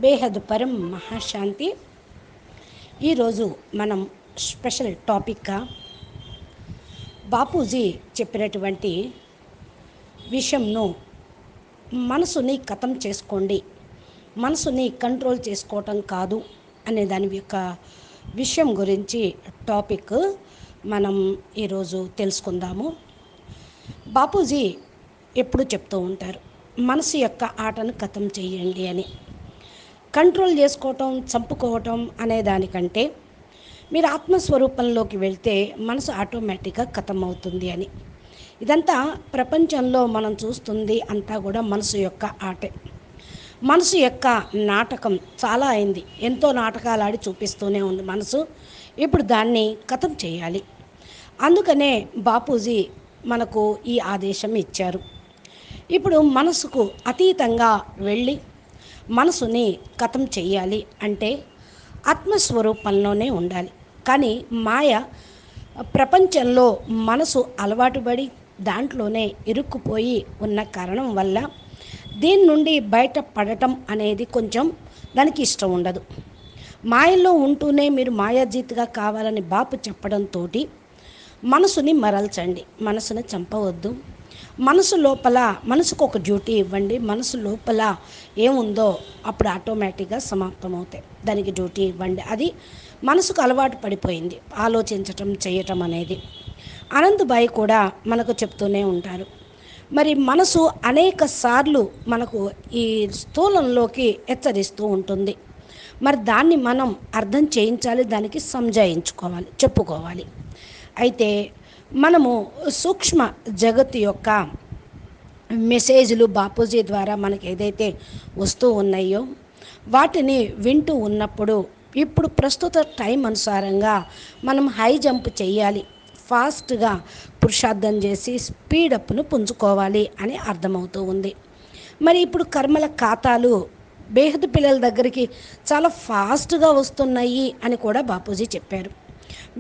బేహద్ పరం మహాశాంతి. ఈరోజు మనం స్పెషల్ టాపిక్గా బాపూజీ చెప్పినటువంటి విషయంను మనసుని ఖతం చేసుకోండి, మనసుని కంట్రోల్ చేసుకోవటం కాదు అనే దాని యొక్క విషయం గురించి టాపిక్ మనం ఈరోజు తెలుసుకుందాము. బాపూజీ ఎప్పుడు చెప్తూ ఉంటారు, మనసు యొక్క ఆటను ఖతం చేయండి అని. కంట్రోల్ చేసుకోవటం, చంపుకోవటం అనే దానికంటే మీరు ఆత్మస్వరూపంలోకి వెళ్తే మనసు ఆటోమేటిక్గా ఖతం అవుతుంది అని. ఇదంతా ప్రపంచంలో మనం చూస్తుంది అంతా కూడా మనసు యొక్క ఆటే. మనసు యొక్క నాటకం చాలా అయింది, ఎంతో నాటకాలు ఆడి చూపిస్తూనే ఉంది మనసు. ఇప్పుడు దాన్ని ఖతం చేయాలి. అందుకనే బాపూజీ మనకు ఈ ఆదేశం ఇచ్చారు. ఇప్పుడు మనసుకు అతీతంగా వెళ్ళి మనసుని ఖతం చెయ్యాలి అంటే ఆత్మస్వరూపంలోనే ఉండాలి. కానీ మాయ ప్రపంచంలో మనసు అలవాటుపడి దాంట్లోనే ఇరుక్కుపోయి ఉన్న కారణం వల్ల దీని నుండి బయటపడటం అనేది కొంచెం దానికి ఇష్టం ఉండదు. మాయలో ఉంటూనే మీరు మాయాజీతిగా కావాలని బాపు చెప్పడంతో మనసుని మరల్చండి, మనసుని చంపవద్దు. మనసు లోపల మనసుకు ఒక డ్యూటీ ఇవ్వండి. మనసు లోపల ఏముందో అప్పుడు ఆటోమేటిక్గా సమాప్తమవుతాయి. దానికి డ్యూటీ ఇవ్వండి. అది మనసుకు అలవాటు పడిపోయింది ఆలోచించటం చేయటం అనేది. అనంతబాయి కూడా మనకు చెప్తూనే ఉంటారు. మరి మనసు అనేక సార్లు మనకు ఈ స్థూలంలోకి హెచ్చరిస్తూ ఉంటుంది. మరి దాన్ని మనం అర్థం చేయించాలి, దానికి సంజాయించుకోవాలి, చెప్పుకోవాలి. అయితే మనము సూక్ష్మ జగత్తు యొక్క మెసేజ్లు బాపూజీ ద్వారా మనకి ఏదైతే వస్తూ ఉన్నాయో వాటిని వింటూ ఉన్నప్పుడు ఇప్పుడు ప్రస్తుత టైం అనుసారంగా మనం హై జంప్ చేయాలి, ఫాస్ట్గా పురుషార్థం చేసి స్పీడప్ను పుంజుకోవాలి అని అర్థమవుతూ ఉంది. మరి ఇప్పుడు కర్మల ఖాతాలు బేహద్ పిల్లల దగ్గరికి చాలా ఫాస్ట్గా వస్తున్నాయి అని కూడా బాపూజీ చెప్పారు.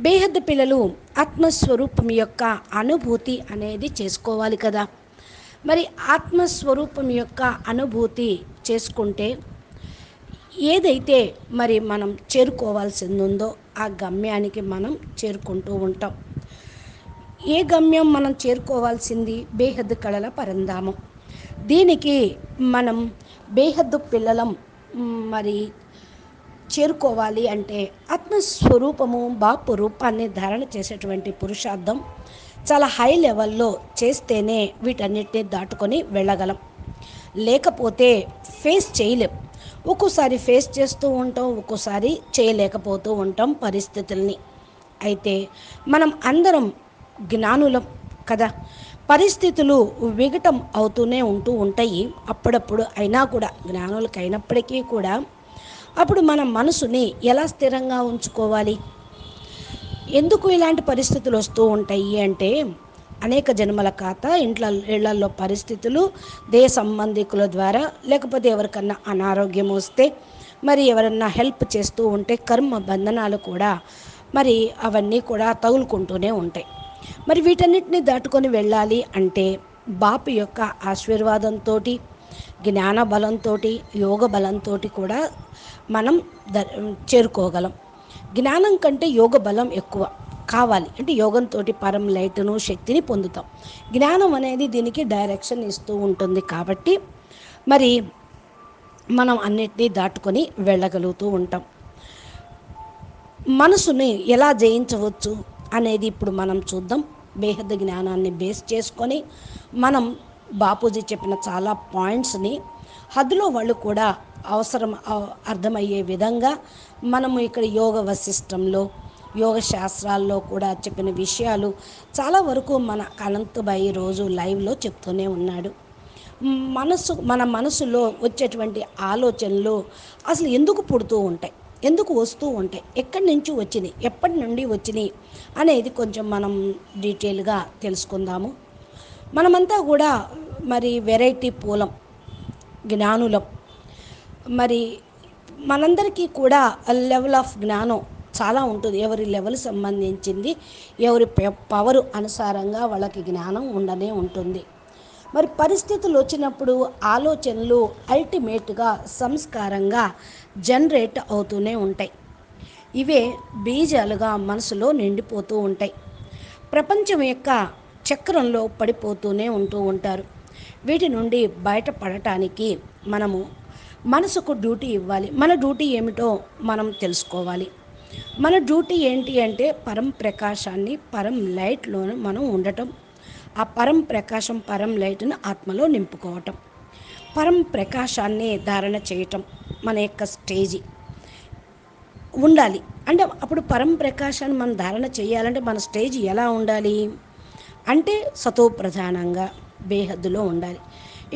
బేహద్ పిల్లలు ఆత్మస్వరూపం యొక్క అనుభూతి అనేది చేసుకోవాలి కదా. మరి ఆత్మస్వరూపం యొక్క అనుభూతి చేసుకుంటే ఏదైతే మరి మనం చేరుకోవాల్సింది ఉందో ఆ గమ్యానికి మనం చేరుకుంటూ ఉంటాం. ఏ గమ్యం మనం చేరుకోవాల్సింది? బేహద్ కళల పరంధామం. దీనికి మనం బేహద్దు పిల్లలం మరి చేరుకోవాలి అంటే ఆత్మస్వరూపము బాపు రూపాన్ని ధారణ చేసేటువంటి పురుషార్థం చాలా హై లెవెల్లో చేస్తేనే వీటన్నిటిని దాటుకొని వెళ్ళగలం. లేకపోతే ఫేస్ చేయలేం. ఒక్కోసారి ఫేస్ చేస్తూ ఉంటాం, ఒక్కోసారి చేయలేకపోతూ ఉంటాం పరిస్థితుల్ని. అయితే మనం అందరం జ్ఞానులం కదా. పరిస్థితులు విఘటం అవుతూనే ఉంటూ ఉంటాయి అప్పుడప్పుడు. అయినా కూడా జ్ఞానులకు అయినప్పటికీ కూడా అప్పుడు మన మనసుని ఎలా స్థిరంగా ఉంచుకోవాలి? ఎందుకు ఇలాంటి పరిస్థితులు వస్తూ ఉంటాయి అంటే అనేక జన్మల ఖాతా, ఇళ్లలో పరిస్థితులు, దేహ సంబంధికుల ద్వారా, లేకపోతే ఎవరికన్నా అనారోగ్యం వస్తే, మరి ఎవరన్నా హెల్ప్ చేస్తూ ఉంటే కర్మ బంధనాలు కూడా మరి అవన్నీ కూడా తగులుకుంటూనే ఉంటాయి. మరి వీటన్నిటిని దాటుకొని వెళ్ళాలి అంటే బాపు యొక్క ఆశీర్వాదంతో, జ్ఞాన బలంతో, యోగ బలంతో కూడా మనం చేరుకోగలం. జ్ఞానం కంటే యోగ బలం ఎక్కువ కావాలి. అంటే యోగంతో పరం లైట్ను, శక్తిని పొందుతాం. జ్ఞానం అనేది దీనికి డైరెక్షన్ ఇస్తూ ఉంటుంది. కాబట్టి మరి మనం అన్నిటినీ దాటుకొని వెళ్ళగలుగుతూ ఉంటాం. మనసుని ఎలా జయించవచ్చు అనేది ఇప్పుడు మనం చూద్దాం. బేహద్ జ్ఞానాన్ని బేస్ చేసుకొని మనం బాపూజీ చెప్పిన చాలా పాయింట్స్ని హద్దులో వాళ్ళు కూడా అవసరం అర్థమయ్యే విధంగా మనము ఇక్కడ యోగ వశిష్టంలో, యోగ శాస్త్రాల్లో కూడా చెప్పిన విషయాలు చాలా వరకు మన అనంతబాయి రోజు లైవ్లో చెప్తూనే ఉన్నాడు. మన మనసులో వచ్చేటువంటి ఆలోచనలు అసలు ఎందుకు పుడుతూ ఉంటాయి, ఎందుకు వస్తూ ఉంటాయి, ఎక్కడి నుంచి వచ్చినాయి, ఎప్పటి నుండి వచ్చినాయి అనేది కొంచెం మనం డీటెయిల్గా తెలుసుకుందాము. మనమంతా కూడా మరి వెరైటీ పూలం, జ్ఞానులం. మరి మనందరికీ కూడా లెవెల్ ఆఫ్ జ్ఞానం చాలా ఉంటుంది. ఎవరి లెవెల్ సంబంధించింది, ఎవరి పవరు అనుసారంగా వాళ్ళకి జ్ఞానం ఉండనే ఉంటుంది. మరి పరిస్థితులు వచ్చినప్పుడు ఆలోచనలు అల్టిమేట్గా సంస్కారంగా జనరేట్ అవుతూనే ఉంటాయి. ఇవే బీజాలుగా మనసులో నిండిపోతూ ఉంటాయి. ప్రపంచం యొక్క చక్రంలో పడిపోతూనే ఉంటూ ఉంటారు. వీటి నుండి బయటపడటానికి మనము మనసుకు డ్యూటీ ఇవ్వాలి. మన డ్యూటీ ఏమిటో మనం తెలుసుకోవాలి. మన డ్యూటీ ఏంటి అంటే పరం ప్రకాశాన్ని, పరం లైట్లోనే మనం ఉండటం, ఆ పరం ప్రకాశం, పరం లైట్ను ఆత్మలో నింపుకోవటం, పరం ప్రకాశాన్ని ధారణ చేయటం మన యొక్క స్టేజీ ఉండాలి. అంటే అప్పుడు పరం ప్రకాశాన్ని మనం ధారణ చేయాలంటే మన స్టేజ్ ఎలా ఉండాలి అంటే సతో ప్రధానంగా బేహద్దులో ఉండాలి.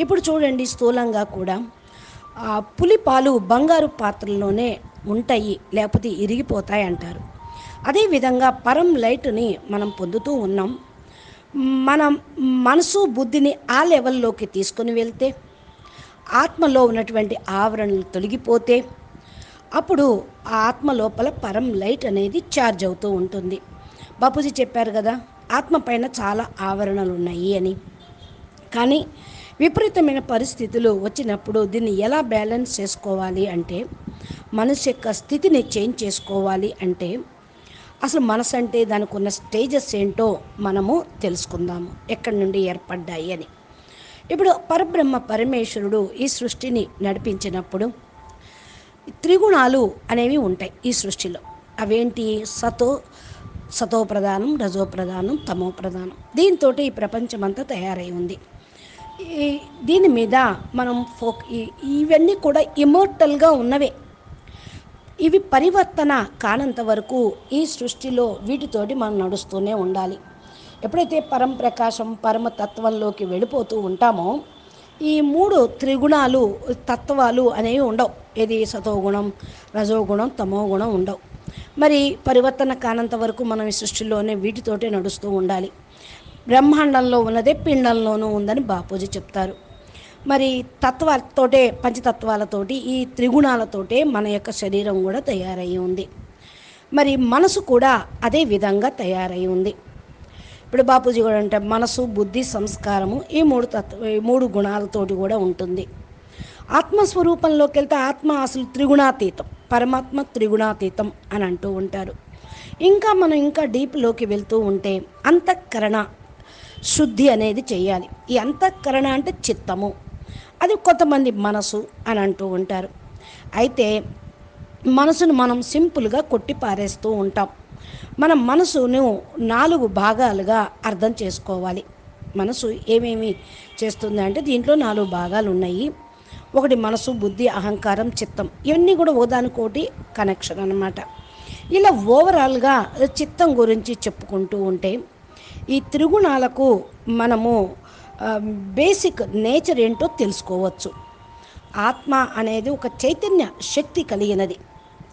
ఇప్పుడు చూడండి, స్థూలంగా కూడా పులిపాలు బంగారు పాత్రల్లోనే ఉంటాయి, లేకపోతే ఇరిగిపోతాయి అంటారు. అదేవిధంగా పరం లైట్ని మనం పొందుతూ ఉన్నాం. మన మనసు బుద్ధిని ఆ లెవెల్లోకి తీసుకొని వెళ్తే, ఆత్మలో ఉన్నటువంటి ఆవరణలు తొలగిపోతే, అప్పుడు ఆ ఆత్మ లోపల పరం లైట్ అనేది ఛార్జ్ అవుతూ ఉంటుంది. బాపూజీ చెప్పారు కదా, ఆత్మ పైన చాలా ఆవరణలు ఉన్నాయి అని. కానీ విపరీతమైన పరిస్థితులు వచ్చినప్పుడు దీన్ని ఎలా బ్యాలెన్స్ చేసుకోవాలి అంటే, మనసు యొక్క స్థితిని చేంజ్ చేసుకోవాలి అంటే, అసలు మనసు అంటే దానికి ఉన్న స్టేజెస్ ఏంటో మనము తెలుసుకుందాము, ఎక్కడి నుండి ఏర్పడ్డాయి అని. ఇప్పుడు పరబ్రహ్మ పరమేశ్వరుడు ఈ సృష్టిని నడిపించినప్పుడు త్రిగుణాలు అనేవి ఉంటాయి ఈ సృష్టిలో. అవేంటి? సతో ప్రధానం, రజో ప్రధానం, తమో ప్రధానం. దీంతో ఈ ప్రపంచమంతా తయారై ఉంది. దీని మీద మనం ఇవన్నీ కూడా ఇమోర్టల్గా ఉన్నవే. ఇవి పరివర్తన కానంత వరకు ఈ సృష్టిలో వీటితోటి మనం నడుస్తూనే ఉండాలి. ఎప్పుడైతే పరం ప్రకాశం పరమతత్వంలోకి వెళ్ళిపోతూ ఉంటామో, ఈ మూడు త్రిగుణాలు తత్వాలు అనేవి ఉండవు. ఇది సతోగుణం, రజోగుణం, తమోగుణం ఉండవు. మరి పరివర్తన కానంత వరకు మనం ఈ సృష్టిలోనే వీటితోటే నడుస్తూ ఉండాలి. బ్రహ్మాండంలో ఉన్నదే పిండంలోనూ ఉందని బాపూజీ చెప్తారు. మరి తత్వాలతోటే, పంచతత్వాలతోటి, ఈ త్రిగుణాలతోటే మన యొక్క శరీరం కూడా తయారై ఉంది. మరి మనసు కూడా అదే విధంగా తయారై ఉంది. ఇప్పుడు బాపూజీ కూడా అంటే మనసు, బుద్ధి, సంస్కారము ఈ మూడు గుణాలతోటి కూడా ఉంటుంది. ఆత్మస్వరూపంలోకి వెళ్తే ఆత్మ అసలు త్రిగుణాతీతం, పరమాత్మ త్రిగుణాతీతం అని అంటూ ఉంటారు. మనం ఇంకా డీప్లోకి వెళ్తూ ఉంటే అంతఃకరణ శుద్ధి అనేది చేయాలి. ఈ అంతఃకరణ అంటే చిత్తము, అది కొంతమంది మనసు అని అంటూ ఉంటారు. అయితే మనసును మనం సింపుల్గా కొట్టి పారేస్తూ ఉంటాం. మన మనసును 4 భాగాలుగా అర్థం చేసుకోవాలి. మనసు ఏమేమి చేస్తుంది అంటే దీంట్లో 4 భాగాలు ఉన్నాయి. ఒకటి మనసు, బుద్ధి, అహంకారం, చిత్తం. ఇవన్నీ కూడా ఓదానికోటి కనెక్షన్ అన్నమాట. ఇలా ఓవరాల్గా చిత్తం గురించి చెప్పుకుంటూ ఉంటే, ఈ త్రిగుణాలకు మనము బేసిక్ నేచర్ ఏంటో తెలుసుకోవచ్చు. ఆత్మ అనేది ఒక చైతన్య శక్తి కలిగినది.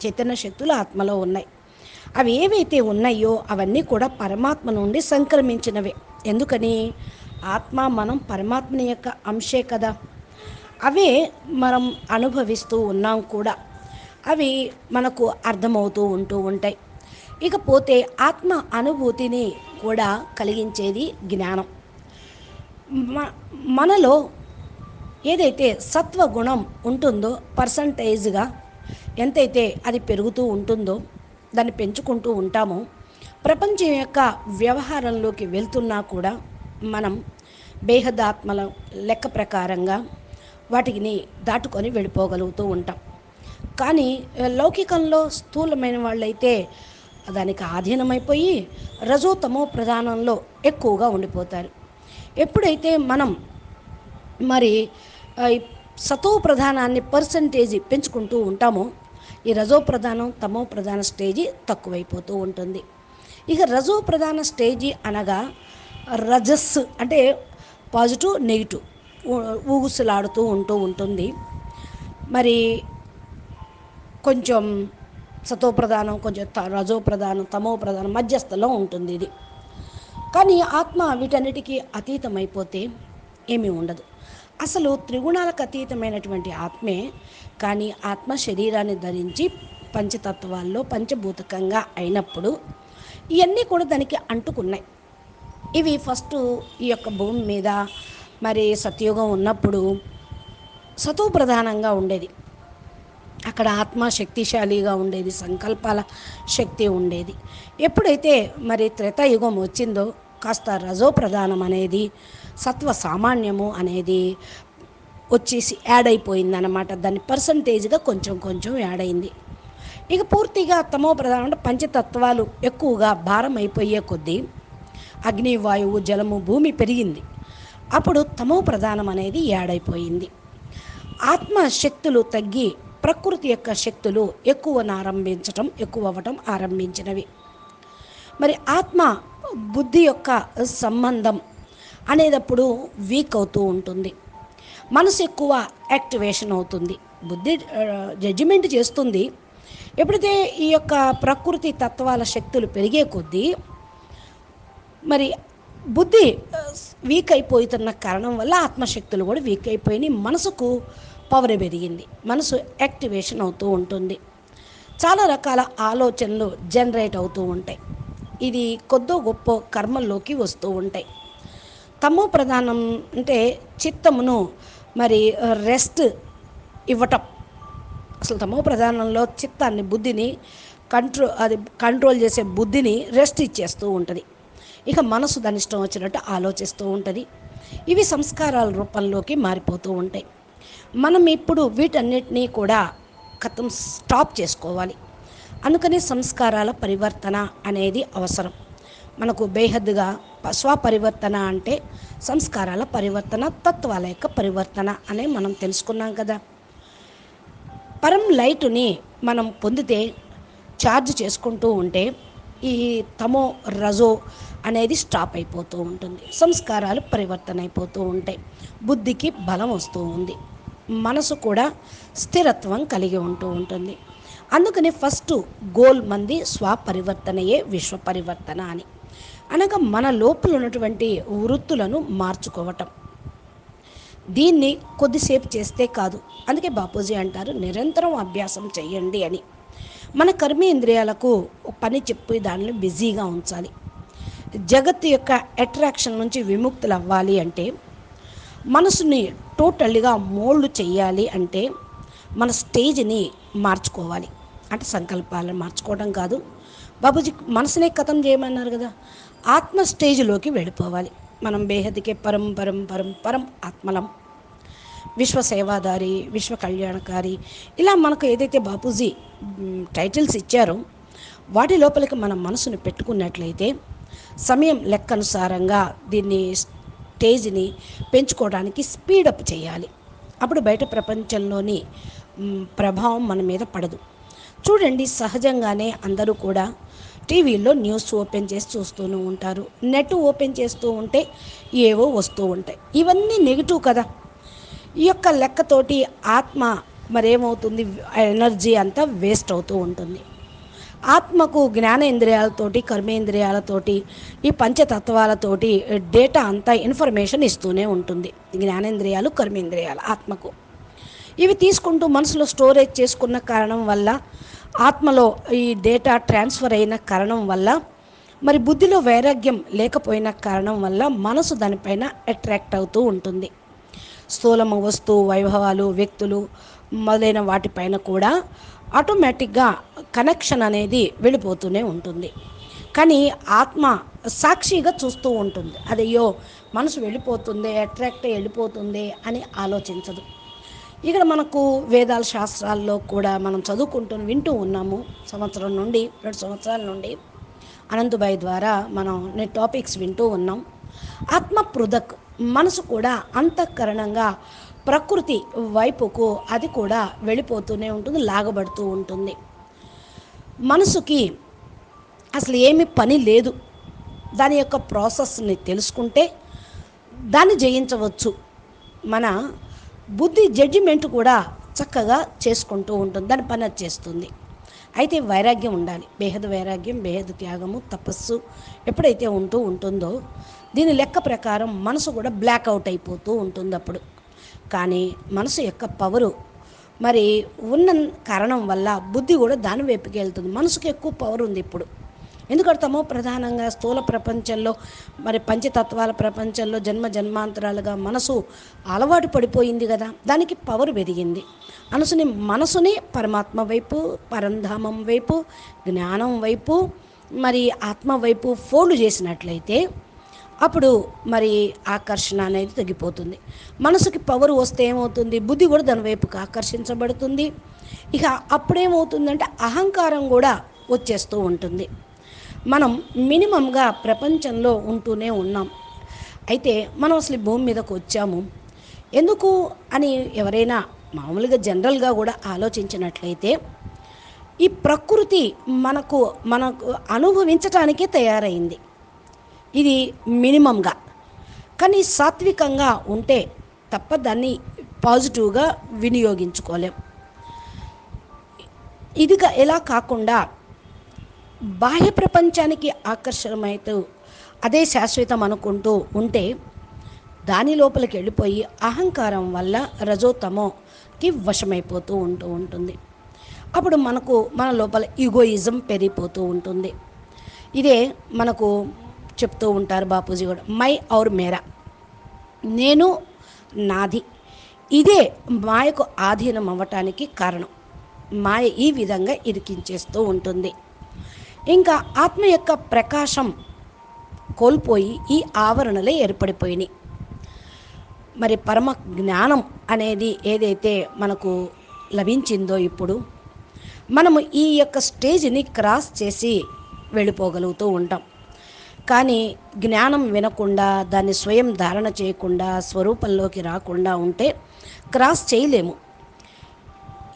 చైతన్య శక్తులు ఆత్మలో ఉన్నాయి. అవి ఏవైతే ఉన్నాయో అవన్నీ కూడా పరమాత్మ నుండి సంక్రమించినవే. ఎందుకని? ఆత్మ మనం పరమాత్మని యొక్క అంశే కదా. అవే మనం అనుభవిస్తూ ఉన్నాం కూడా. అవి మనకు అర్థమవుతూ ఉంటూ ఉంటాయి. ఇకపోతే ఆత్మ అనుభూతిని కూడా కలిగించేది జ్ఞానం. మనలో ఏదైతే సత్వగుణం ఉంటుందో, పర్సంటేజ్గా ఎంతైతే అది పెరుగుతూ ఉంటుందో, దాన్ని పెంచుకుంటూ ఉంటామో, ప్రపంచం యొక్క వ్యవహారంలోకి వెళ్తున్నా కూడా మనం బేహదాత్మల లెక్క ప్రకారంగా వాటిని దాటుకొని వెళ్ళిపోగలుగుతూ ఉంటాం. కానీ లౌకికంలో స్థూలమైన వాళ్ళైతే దానికి ఆధీనమైపోయి రజోతమో ప్రధానంలో ఎక్కువగా ఉండిపోతారు. ఎప్పుడైతే మనం మరి సతో ప్రధానాన్ని పర్సంటేజీ పెంచుకుంటూ ఉంటామో, ఈ రజో ప్రధానం, తమో ప్రధాన స్టేజీ తక్కువైపోతూ ఉంటుంది. ఇక రజో ప్రధాన స్టేజీ అనగా రజస్ అంటే పాజిటివ్, నెగిటివ్ ఊగుసలాడుతూ ఉంటుంది. మరి కొంచెం సతో ప్రధానం, కొంచెం రజో ప్రధానం, తమో ప్రధానం మధ్యస్థలో ఉంటుంది ఇది. కానీ ఆత్మ వీటన్నిటికీ అతీతమైపోతే ఏమీ ఉండదు. అసలు త్రిగుణాలకు అతీతమైనటువంటి ఆత్మే. కానీ ఆత్మ శరీరాన్ని ధరించి పంచతత్వాల్లో పంచభూతకంగా అయినప్పుడు ఇవన్నీ కూడా దానికి అంటుకున్నాయి. ఇవి ఫస్ట్ ఈ యొక్క భూమి మీద మరి సత్యుగం ఉన్నప్పుడు సతో ప్రధానంగా ఉండేది. అక్కడ ఆత్మ శక్తిశాలిగా ఉండేది, సంకల్పాల శక్తి ఉండేది. ఎప్పుడైతే మరి త్రేతాయుగం వచ్చిందో కాస్త రజో ప్రధానం అనేది, సత్వ సామాన్యము అనేది వచ్చేసి యాడ్ అయిపోయిందన్నమాట. దాని పర్సంటేజ్గా కొంచెం కొంచెం యాడ్ అయింది. ఇక పూర్తిగా తమో ప్రధానం అంటే పంచతత్వాలు ఎక్కువగా భారం అయిపోయే కొద్దీ అగ్ని, వాయువు, జలము, భూమి పెరిగింది. అప్పుడు తమో ప్రధానం అనేది యాడ్ అయిపోయింది. ఆత్మ శక్తులు తగ్గి ప్రకృతి యొక్క శక్తులు ఎక్కువ అవ్వటం ఆరంభించినవి. మరి ఆత్మ బుద్ధి యొక్క సంబంధం అనేటప్పుడు వీక్ అవుతూ ఉంటుంది. మనసు ఎక్కువ యాక్టివేషన్ అవుతుంది. బుద్ధి జడ్జిమెంట్ చేస్తుంది. ఎప్పుడైతే ఈ యొక్క ప్రకృతి తత్వాల శక్తులు పెరిగే కొద్దీ మరి బుద్ధి వీక్ అయిపోతున్న కారణం వల్ల ఆత్మశక్తులు కూడా వీక్ అయిపోయినాయి. మనసుకు పవర్ పెరిగింది, మనసు యాక్టివేషన్ అవుతూ ఉంటుంది. చాలా రకాల ఆలోచనలు జనరేట్ అవుతూ ఉంటాయి. ఇది కొద్దో గొప్ప కర్మల్లోకి వస్తూ ఉంటాయి. తమో ప్రధానం అంటే చిత్తమును మరి రెస్ట్ ఇవ్వటం. అసలు తమో ప్రధానంలో చిత్తాన్ని, బుద్ధిని కంట్రోల్ చేసే బుద్ధిని రెస్ట్ ఇచ్చేస్తూ ఉంటుంది. ఇక మనసు దాని ఇష్టం వచ్చినట్టు ఆలోచిస్తూ ఉంటుంది. ఇవి సంస్కారాల రూపంలోకి మారిపోతూ ఉంటాయి. మనం ఇప్పుడు వీటన్నిటినీ కూడా స్టాప్ చేసుకోవాలి. అందుకని సంస్కారాల పరివర్తన అనేది అవసరం. మనకు బేహద్దుగా స్వపరివర్తన అంటే సంస్కారాల పరివర్తన, తత్వాల యొక్క పరివర్తన అనే మనం తెలుసుకున్నాం కదా. పరం లైటుని మనం పొందితే ఛార్జ్ చేసుకుంటూ ఉంటే ఈ తమో రజో అనేది స్టాప్ అయిపోతూ ఉంటుంది. సంస్కారాలు పరివర్తన అయిపోతూ ఉంటాయి. బుద్ధికి బలం వస్తూ ఉంది. మనసు కూడా స్థిరత్వం కలిగి ఉంటూ ఉంటుంది. అందుకని ఫస్ట్ గోల్ మంది స్వపరివర్తనయే విశ్వ పరివర్తన అని. అనగా మన లోపల ఉన్నటువంటి వృత్తులను మార్చుకోవటం. దీన్ని కొద్దిసేపు చేస్తే కాదు. అందుకే బాపూజీ అంటారు నిరంతరం అభ్యాసం చేయండి అని. మన కర్మేంద్రియాలకు పని చెప్పి దానిని బిజీగా ఉంచాలి. జగత్తు యొక్క అట్రాక్షన్ నుంచి విముక్తులు అవ్వాలి అంటే, మనసుని టోటల్గా మోల్డ్ చేయాలి అంటే మన స్టేజ్ని మార్చుకోవాలి. అంటే సంకల్పాలను మార్చుకోవడం కాదు. బాబూజీ మనసునే ఖతం చేయమన్నారు కదా. ఆత్మ స్టేజ్లోకి వెళ్ళిపోవాలి. మనం బేహద్కే పరం పరం పరం పరం ఆత్మలం, విశ్వ సేవాదారి, విశ్వ కళ్యాణకారి, ఇలా మనకు ఏదైతే బాపూజీ టైటిల్స్ ఇచ్చారో వాటి లోపలికి మనం మనసును పెట్టుకున్నట్లయితే సమయం లెక్కనుసారంగా దీన్ని స్టేజ్ని పెంచుకోవడానికి స్పీడప్ చేయాలి. అప్పుడు బయట ప్రపంచంలోని ప్రభావం మన మీద పడదు. చూడండి, సహజంగానే అందరూ కూడా టీవీలో న్యూస్ ఓపెన్ చేసి చూస్తూనే ఉంటారు. నెట్ ఓపెన్ చేస్తూ ఉంటే ఏవో వస్తూ ఉంటాయి. ఇవన్నీ నెగిటివ్ కదా. ఈ యొక్క లెక్కతోటి ఆత్మ మరేమవుతుంది, ఎనర్జీ అంతా వేస్ట్ అవుతూ ఉంటుంది. ఆత్మకు జ్ఞానేంద్రియాలతోటి, కర్మేంద్రియాలతోటి, ఈ పంచతత్వాలతోటి డేటా అంతా ఇన్ఫర్మేషన్ ఇస్తూనే ఉంటుంది. జ్ఞానేంద్రియాలు, కర్మేంద్రియాలు ఆత్మకు. ఇవి తీసుకుంటూ మనసులో స్టోరేజ్ చేసుకున్న కారణం వల్ల, ఆత్మలో ఈ డేటా ట్రాన్స్ఫర్ అయిన కారణం వల్ల, మరి బుద్ధిలో వైరాగ్యం లేకపోయిన కారణం వల్ల మనసు దానిపైన అట్రాక్ట్ అవుతూ ఉంటుంది. స్థూలము వస్తువు, వైభవాలు, వ్యక్తులు మొదలైన వాటిపైన కూడా ఆటోమేటిక్గా కనెక్షన్ అనేది వెళ్ళిపోతూనే ఉంటుంది. కానీ ఆత్మ సాక్షిగా చూస్తూ ఉంటుంది. అదయ్యో మనసు వెళ్ళిపోతుంది, అట్రాక్ట్ వెళ్ళిపోతుంది అని ఆలోచించదు. ఇక్కడ మనకు వేదాల శాస్త్రాల్లో కూడా మనం వింటూ ఉన్నాము. 2 సంవత్సరాల నుండి అనంతబాయి ద్వారా మనం టాపిక్స్ వింటూ ఉన్నాం. ఆత్మ పృథక్, మనసు కూడా అంతఃకరణంగా ప్రకృతి వైపుకు అది కూడా వెళ్ళిపోతూనే ఉంటుంది, లాగబడుతూ ఉంటుంది. మనసుకి అసలు ఏమీ పని లేదు. దాని యొక్క ప్రాసెస్ని తెలుసుకుంటే దాన్ని జయించవచ్చు. మన బుద్ధి జడ్జిమెంట్ కూడా చక్కగా చేసుకుంటూ ఉంటుంది, దాని పని అది చేస్తుంది. అయితే వైరాగ్యం ఉండాలి. బేహద్ వైరాగ్యం, బేహద్ త్యాగము, తపస్సు ఎప్పుడైతే ఉంటుందో దీని లెక్క ప్రకారం మనసు కూడా బ్లాక్అవుట్ అయిపోతూ ఉంటుంది అప్పుడు. కానీ మనసు యొక్క పవరు మరి ఉన్న కారణం వల్ల బుద్ధి కూడా దాని వైపుకి వెళ్తుంది. మనసుకి ఎక్కువ పవర్ ఉంది ఇప్పుడు. ఎందుకంటే తమో ప్రధానంగా స్థూల ప్రపంచంలో మరి పంచతత్వాల ప్రపంచంలో జన్మ జన్మాంతరాలుగా మనసు అలవాటు పడిపోయింది కదా, దానికి పవర్ పెరిగింది. మనసుని పరమాత్మ వైపు, పరంధామం వైపు, జ్ఞానం వైపు, మరి ఆత్మ వైపు ఫోల్డ్ చేసినట్లయితే అప్పుడు మరి ఆకర్షణ అనేది తగ్గిపోతుంది. మనసుకి పవర్ వస్తే ఏమవుతుంది, బుద్ధి కూడా దాని వైపుకి ఆకర్షించబడుతుంది. ఇక అప్పుడేమవుతుందంటే అహంకారం కూడా వచ్చేస్తూ ఉంటుంది. మనం మినిమంగా ప్రపంచంలో ఉంటూనే ఉన్నాం. అయితే మనం అసలు ఈ భూమి మీదకు వచ్చాము ఎందుకు అని ఎవరైనా మామూలుగా జనరల్గా కూడా ఆలోచించినట్లయితే, ఈ ప్రకృతి మనకు మనకు అనుభవించటానికే తయారైంది. ఇది మినిమంగా. కానీ సాత్వికంగా ఉంటే తప్ప దాన్ని పాజిటివ్గా వినియోగించుకోలేం. ఇదిగా ఎలా కాకుండా బాహ్య ప్రపంచానికి ఆకర్షణమైతూ అదే శాశ్వతం అనుకుంటూ ఉంటే దాని లోపలికి వెళ్ళిపోయి అహంకారం వల్ల రజోతమోకి వశమైపోతూ ఉంటుంది. అప్పుడు మన లోపల ఈగోయిజం పెరిగిపోతూ ఉంటుంది. ఇదే మనకు చెప్తూ ఉంటారు బాపూజీ కూడా, మై ఔర్ మేరా, నేను నాది. ఇదే మాయకు ఆధీనం అవ్వటానికి కారణం. మాయ ఈ విధంగా ఇరికించేస్తూ ఉంటుంది. ఇంకా ఆత్మ యొక్క ప్రకాశం కోల్పోయి ఈ ఆవరణలే ఏర్పడిపోయినాయి. మరి పరమ జ్ఞానం అనేది ఏదైతే మనకు లభించిందో ఇప్పుడు మనము ఈ యొక్క స్టేజ్ని క్రాస్ చేసి వెళ్ళిపోగలుగుతూ ఉంటాం. కానీ జ్ఞానం వినకుండా, దాన్ని స్వయం ధారణ చేయకుండా, స్వరూపంలోకి రాకుండా ఉంటే క్రాస్ చేయలేము.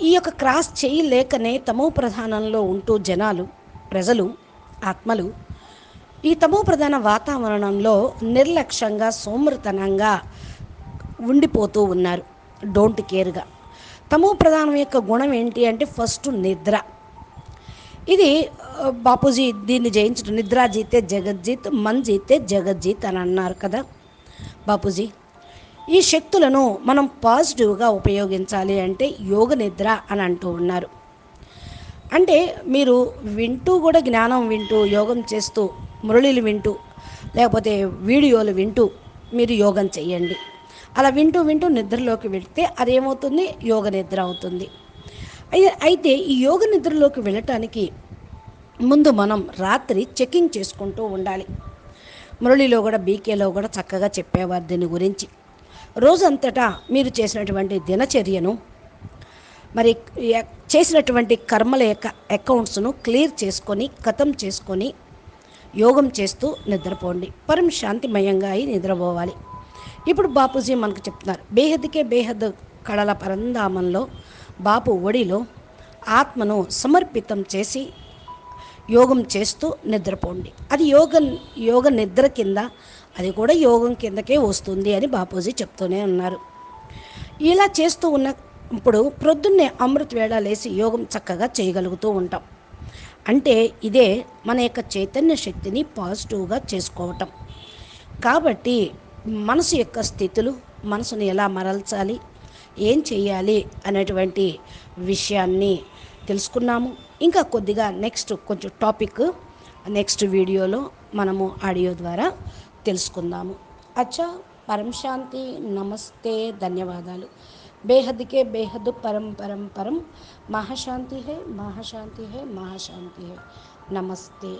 ఈ యొక్క క్రాస్ చేయలేకనే తమో ప్రధానంలో ఉంటూ ప్రజలు ఆత్మలు ఈ తమో ప్రధాన వాతావరణంలో నిర్లక్ష్యంగా, సోమరితనంగా ఉండిపోతూ ఉన్నారు. డోంట్ కేర్గా. తమో ప్రధానం యొక్క గుణం ఏంటి అంటే ఫస్ట్ నిద్ర. ఇది బాపూజీ దీన్ని జయించడం, నిద్రా జీతే జగజ్జీత్, మన్ జీతే జగజ్జీత్ అని అన్నారు కదా బాపూజీ. ఈ శక్తులను మనం పాజిటివ్గా ఉపయోగించాలి అంటే యోగ నిద్ర అని అంటూ ఉన్నారు. అంటే మీరు వింటూ కూడా జ్ఞానం వింటూ, యోగం చేస్తూ, మురళీలు వింటూ, లేకపోతే వీడియోలు వింటూ మీరు యోగం చేయండి. అలా వింటూ వింటూ నిద్రలోకి వెళితే అదేమవుతుంది, యోగ నిద్ర అవుతుంది. అయితే ఈ యోగ నిద్రలోకి వెళ్ళటానికి ముందు మనం రాత్రి చెకింగ్ చేసుకుంటూ ఉండాలి. మురళిలో కూడా, బీకేలో కూడా చక్కగా చెప్పేవారు దీని గురించి. రోజంతటా మీరు చేసినటువంటి దినచర్యను, మరి చేసినటువంటి కర్మల యొక్క అకౌంట్స్ను క్లియర్ చేసుకొని, ఖతం చేసుకొని యోగం చేస్తూ నిద్రపోండి. పరం శాంతిమయంగా అయి నిద్రపోవాలి. ఇప్పుడు బాపూజీ మనకు చెప్తున్నారు, బేహద్కే బేహద్ కళల పరంధామంలో బాపు ఒడిలో ఆత్మను సమర్పితం చేసి యోగం చేస్తూ నిద్రపోండి. అది యోగ నిద్ర కింద, అది కూడా యోగం కిందకే వస్తుంది అని బాపూజీ చెప్తూనే ఉన్నారు. ఇలా చేస్తూ ఉన్నప్పుడు ప్రొద్దున్నే అమృత వేళ లేసి యోగం చక్కగా చేయగలుగుతూ ఉంటాం. అంటే ఇదే మన యొక్క చైతన్య శక్తిని పాజిటివ్గా చేసుకోవటం. కాబట్టి మనసు యొక్క స్థితులు, మనసును ఎలా మరల్చాలి, ఏం చేయాలి అనేటువంటి విషయాన్ని తెలుసుకున్నాము. ఇంకా కొద్దిగా కొంచెం టాపిక్ నెక్స్ట్ వీడియోలో మనము ఆడియో ద్వారా తెలుసుకుందాము. అచ్చా, పరం శాంతి, నమస్తే, ధన్యవాదాలు. బేహద్కే బేహద్ పరం పరం పరం, మహాశాంతి హై, మహాశాంతి హై, మహాశాంతి హై. నమస్తే.